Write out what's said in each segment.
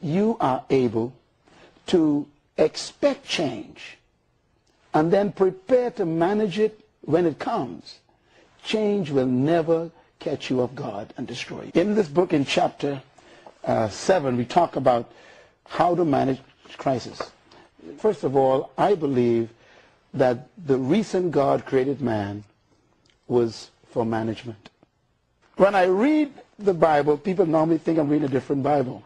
you are able to expect change and then prepare to manage it when it comes, change will never catch you off guard and destroy you. In this book, in chapter 7, we talk about how to manage crisis. First of all, I believe that the reason God created man was for management. When I read the Bible, people normally think I'm reading a different Bible.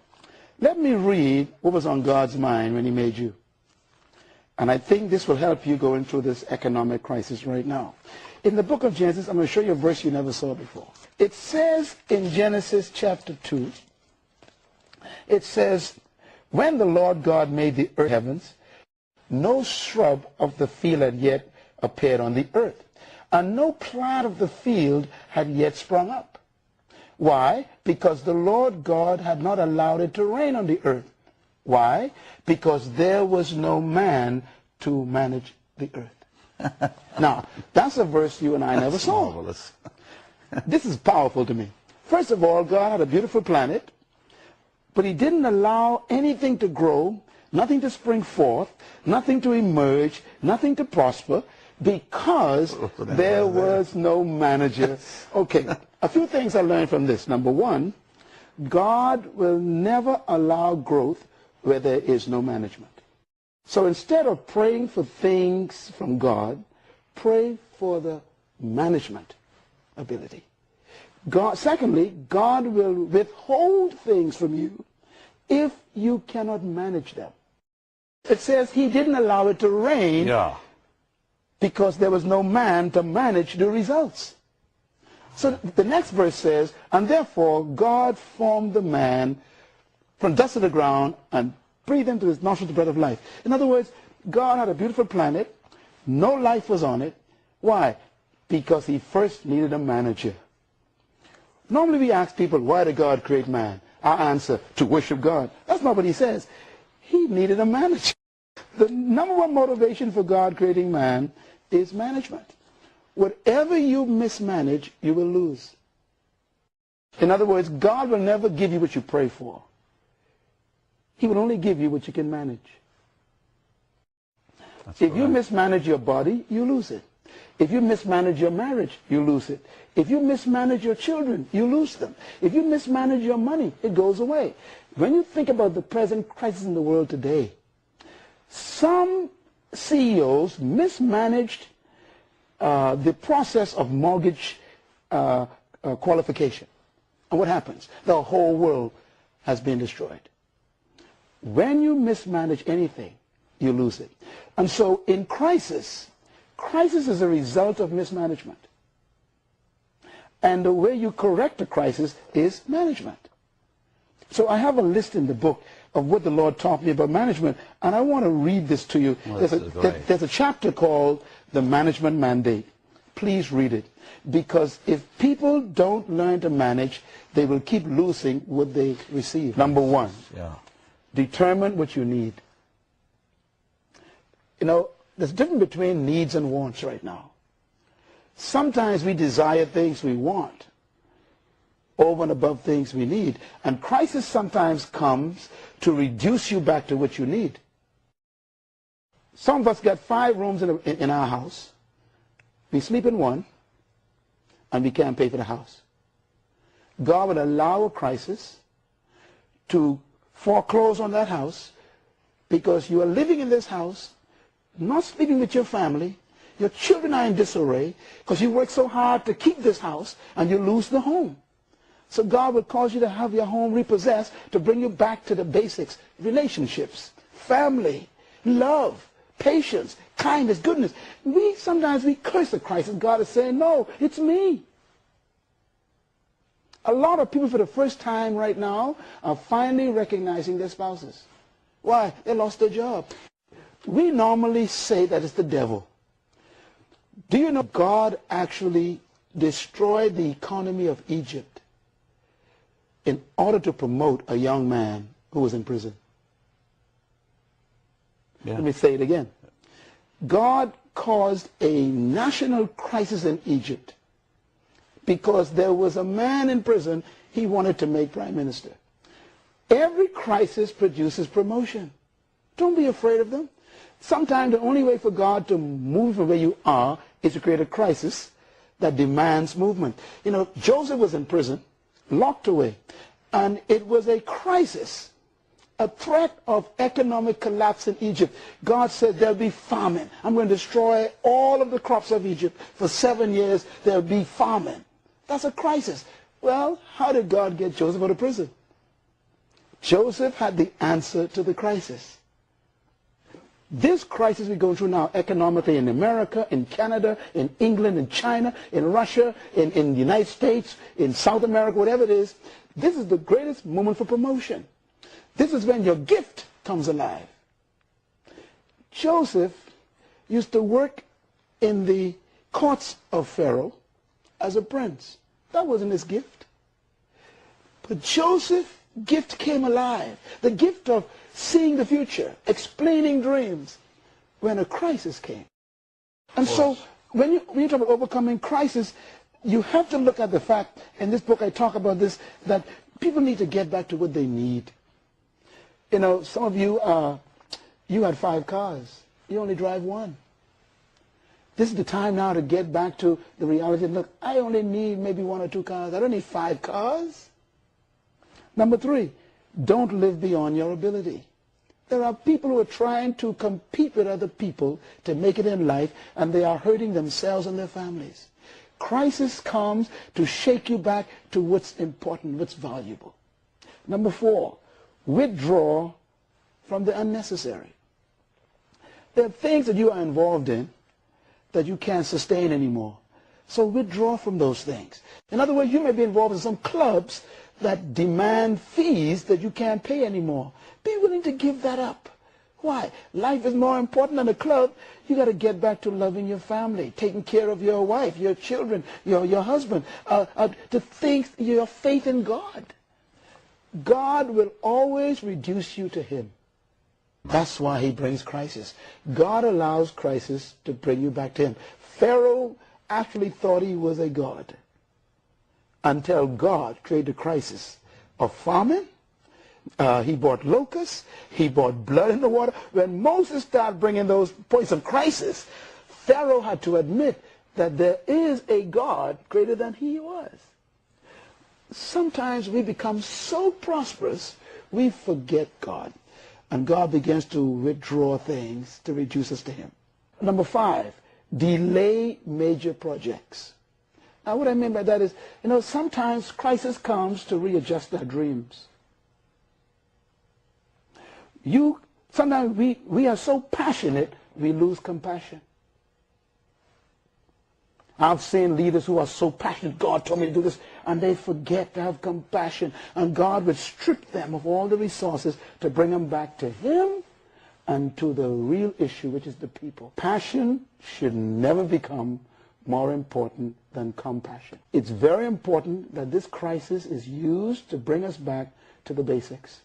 Let me read what was on God's mind when he made you. And I think this will help you going through this economic crisis right now. In the book of Genesis, I'm going to show you a verse you never saw before. It says in Genesis chapter 2, it says, when the Lord God made the earth heavens, no shrub of the field had yet appeared on the earth, and no plant of the field had yet sprung up. Why? Because the Lord God had not allowed it to rain on the earth. Why? Because there was no man to manage the earth. Now, that's a verse you and I never saw. Marvelous. This is powerful to me. First of all, God had a beautiful planet, but he didn't allow anything to grow, nothing to spring forth, nothing to emerge, nothing to prosper, because there was no manager. Okay, a few things I learned from this. Number one, God will never allow growth where there is no management. So instead of praying for things from God, pray for the management ability. Secondly, God will withhold things from you if you cannot manage them. It says he didn't allow it to rain because there was no man to manage the results. So the next verse says, and therefore God formed the man from dust of the ground and breathed into his nostrils the breath of life. In other words, God had a beautiful planet. No life was on it. Why? Because he first needed a manager. Normally we ask people, why did God create man? Our answer, to worship God. That's not what he says. He needed a manager. The number one motivation for God creating man is management. Whatever you mismanage, you will lose. In other words, God will never give you what you pray for. He will only give you what you can manage. If you mismanage your body, you lose it. If you mismanage your marriage, you lose it. If you mismanage your children, you lose them. If you mismanage your money, it goes away. When you think about the present crisis in the world today, some CEOs mismanaged the process of mortgage qualification. And what happens? The whole world has been destroyed. When you mismanage anything, you lose it. And so in crisis is a result of mismanagement. And the way you correct a crisis is management. So I have a list in the book of what the Lord taught me about management, and I want to read this to you. There's a chapter called The Management Mandate. Please read it. Because if people don't learn to manage, they will keep losing what they receive. Number one, determine what you need. You know, there's a difference between needs and wants right now. Sometimes we desire things we want over and above things we need. And crisis sometimes comes to reduce you back to what you need. Some of us got 5 rooms in our house. We sleep in one, and we can't pay for the house. God would allow a crisis to foreclose on that house because you are living in this house, not sleeping with your family. Your children are in disarray because you work so hard to keep this house, and you lose the home. So God will cause you to have your home repossessed to bring you back to the basics: relationships, family, love, patience, kindness, goodness. Sometimes we curse the crisis. God is saying, no, it's me. A lot of people for the first time right now are finally recognizing their spouses. Why? They lost their job. We normally say that it's the devil. Do you know God actually destroyed the economy of Egypt in order to promote a young man who was in prison? Let me say it again. God caused a national crisis in Egypt because there was a man in prison he wanted to make prime minister. Every crisis produces promotion. Don't be afraid of them. Sometimes the only way for God to move from where you are is to create a crisis that demands movement. You know, Joseph was in prison, locked away, and it was a crisis, a threat of economic collapse in Egypt. God said there'll be famine. I'm going to destroy all of the crops of Egypt. For 7 years, there'll be famine. That's a crisis. Well, how did God get Joseph out of prison? Joseph had the answer to the crisis. This crisis we're going through now, economically in America, in Canada, in England, in China, in Russia, in the United States, in South America, whatever it is, this is the greatest moment for promotion. This is when your gift comes alive. Joseph used to work in the courts of Pharaoh as a prince. That wasn't his gift. But Joseph's gift came alive. The gift of seeing the future, explaining dreams, when a crisis came. And so when you talk about overcoming crisis, you have to look at the fact, in this book I talk about this, that people need to get back to what they need. You know, some of you, you had 5 cars. You only drive 1. This is the time now to get back to the reality. Look, I only need maybe 1 or 2 cars. I don't need 5 cars. Number 3, don't live beyond your ability. There are people who are trying to compete with other people to make it in life, and they are hurting themselves and their families. Crisis comes to shake you back to what's important, what's valuable. Number 4, withdraw from the unnecessary. There are things that you are involved in that you can't sustain anymore. So withdraw from those things. In other words, you may be involved in some clubs that demand fees that you can't pay anymore. Be willing to give that up. Why? Life is more important than a club. You got to get back to loving your family, taking care of your wife, your children, your husband, to think your faith in God. God will always reduce you to him. That's why he brings crisis. God allows crisis to bring you back to him. Pharaoh actually thought he was a god until God created a crisis of famine. He brought locusts. He brought blood in the water. When Moses started bringing those points of crisis, Pharaoh had to admit that there is a God greater than he was. Sometimes we become so prosperous, we forget God. And God begins to withdraw things to reduce us to him. Number 5, delay major projects. Now, what I mean by that is, you know, sometimes crisis comes to readjust our dreams. Sometimes we are so passionate, we lose compassion. I've seen leaders who are so passionate, God told me to do this, and they forget to have compassion. And God would strip them of all the resources to bring them back to him and to the real issue, which is the people. Passion should never become more important than compassion. It's very important that this crisis is used to bring us back to the basics.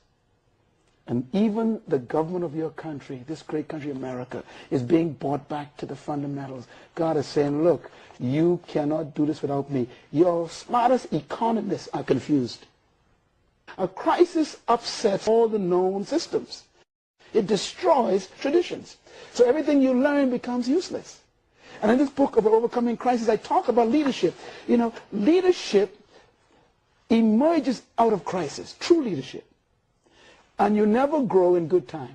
And even the government of your country, this great country, America, is being brought back to the fundamentals. God is saying, look, you cannot do this without me. Your smartest economists are confused. A crisis upsets all the known systems. It destroys traditions. So everything you learn becomes useless. And in this book of Overcoming Crisis, I talk about leadership. You know, leadership emerges out of crisis, true leadership. And you never grow in good times.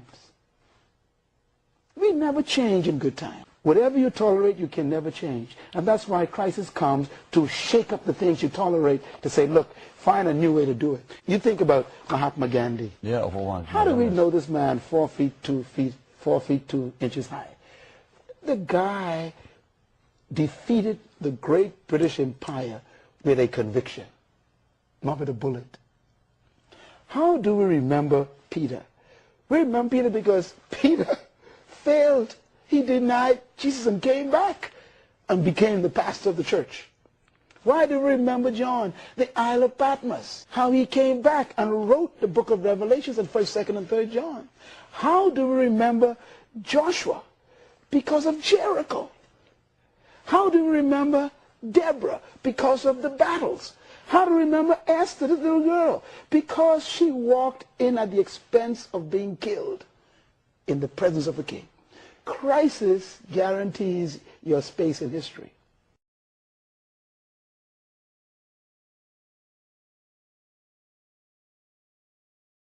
We never change in good times. Whatever you tolerate, you can never change. And that's why crisis comes to shake up the things you tolerate, to say, look, find a new way to do it. You think about Mahatma Gandhi. Yeah, over one. How do we know this man 4 feet 2 inches high? The guy defeated the great British Empire with a conviction, not with a bullet. How do we remember Peter? We remember Peter because Peter failed. He denied Jesus and came back and became the pastor of the church. Why do we remember John? The Isle of Patmos. How he came back and wrote the book of Revelations and 1st, 2nd, and 3rd John. How do we remember Joshua? Because of Jericho. How do we remember Deborah? Because of the battles. How to remember Esther, this little girl? Because she walked in at the expense of being killed in the presence of a king. Crisis guarantees your space in history.